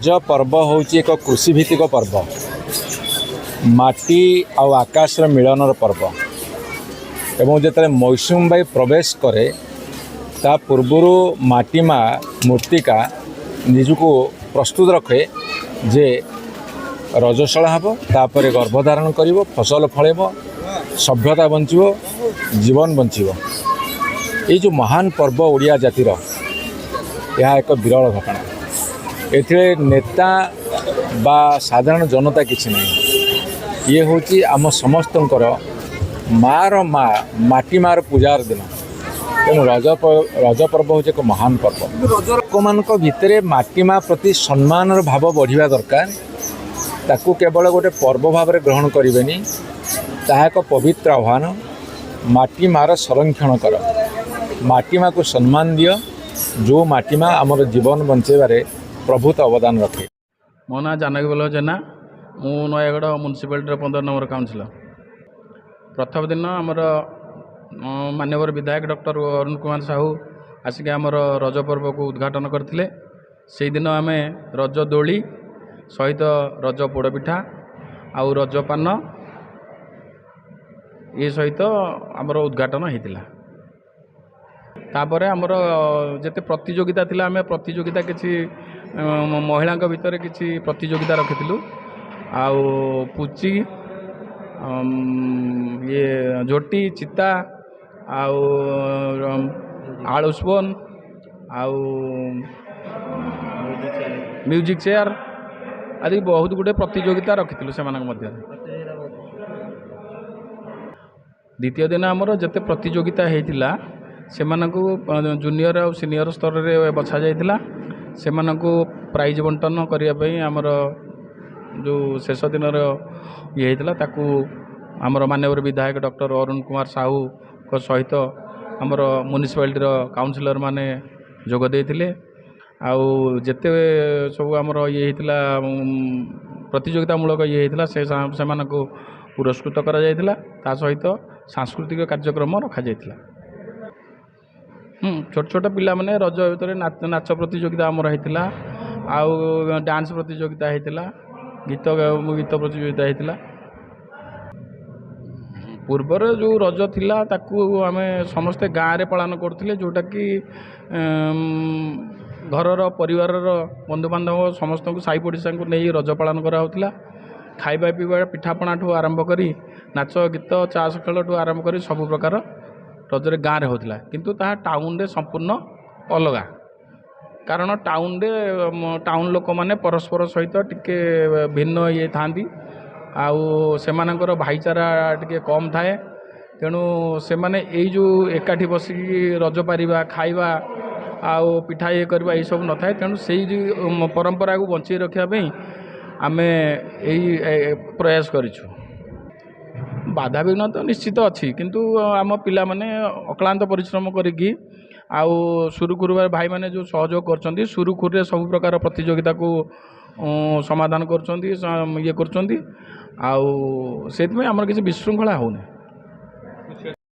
रज पर्व हूँ एक कृषिभित्तिक पर्व माटी आउ आकाशर मिलनर पर्व एवं जिते मौसुम बाई प्रवेश करे ता पूर्वर माटी माँ मूर्तिका निजको प्रस्तुत रखे जे रजशाला हम तापर गर्भधारण कर फसल फलेब सभ्यता बंचो जीवन बंचो ये जो महान पर्व ओडिया जातिर यह एक विरल घटना एथे नेता बा साधारण जनता किसी ना ये हूँ आम समस्तंकर मार माँ माटी मार पूजार दिन तेणु रज पर्व हूँ एक महान पर्व लोक मान भितर माटी माँ प्रति सम्मान भाव बढ़िया दरकार ताकू केवल गोटे पर्व भाव में ग्रहण करें ताहा एक पवित्र आह्वान माटी मार संरक्षण कर माटी माँ को सम्मान दियो जो माटी माँ आमर जीवन बंचेबारे प्रभुत अवदान रखे। मो ना जानकी बल्लभ जेना मु नयगढ़ म्यूनिसिपालिटी 15 नंबर काउंसिलर। प्रथम दिन आमर माननीय विधायक डॉक्टर अरुण कुमार साहू आसिक आमर रज पर्व को उद्घाटन करथिले। से दिन आम रज दोली सहित रज पोड़पिठा आउ रज पान ये सहित आमर उद्घाटन होता। तापर आमर जेते प्रतियोगिता थिला आम प्रतियोगिता किसी महिला भितर किसी प्रतियोगिता रखिलु आउ पुची ये झोटी चिता आउ आलू स्पोन आउ म्यूजिक चेयर आदि बहुत गुड़े प्रतियोगिता रखिलु से मध्य। द्वितीय दिन आमर जिते प्रतियोगिता होता से जूनियर और सीनियर स्तर में बछा जाइथिला से प्राइज बंटन करने आमर जो शेष दिन ये होता ताकू आमर माननीय विधायक डॉक्टर अरुण कुमार साहू को सहित आमर म्यूनिसिपालिटी काउंसिलर माने जोग देथिले। आउ जेते सब आमर ये होता प्रतियोगितामूलक ये होता से मानकु पुरस्कृत करा जायथिला ता सहित सांस्कृतिक कार्यक्रम रखा जायथिला। छोट छोट पिला माने रज भितर नाच प्रतियोगिता आमर होता आउ डांस प्रतियोगिता होता गीत प्रतियोगिता होता। पूर्वर जो रज थिला ताकू आम समस्ते गाँव में पालन करथिले जोटा कि घरर परिवार बंधुबांधव समस्त साई पड़ोसा को नहीं रज पालन कराउथिला। खाइबा पीवा पिठापणा ठू आरंभ करी नाच गीत चाष खेल ठू आरंभ करी सब प्रकार रजरे गाँव में होता किंतु ताहा टाउन रे संपूर्ण अलगा कारण टाउन लोक माने परस्पर सहित टिके भिन्न ये थांती आउ सेमानकर भाईचारा टिके कम थाए तेणु से माने एई जो एकाठी बसिकी रज पारिबा खाइबा आउ पिठा ये करबा ये सब न थाए तेणु सेई परंपरा को बंची रखिया पई आमे एई प्रयास करिछु। बाधा विघ्न तो निश्चित अच्छी किंतु आम पिला माने अक्लांत परिश्रम करिकी आउ सुरुखुरु भाई माने जो सहयोग करछंती सुरुखुरु सब प्रकार प्रतियोगिता को समाधान करछंती ये करछंती आउ सेति में हमर किसी विशृंखला होने।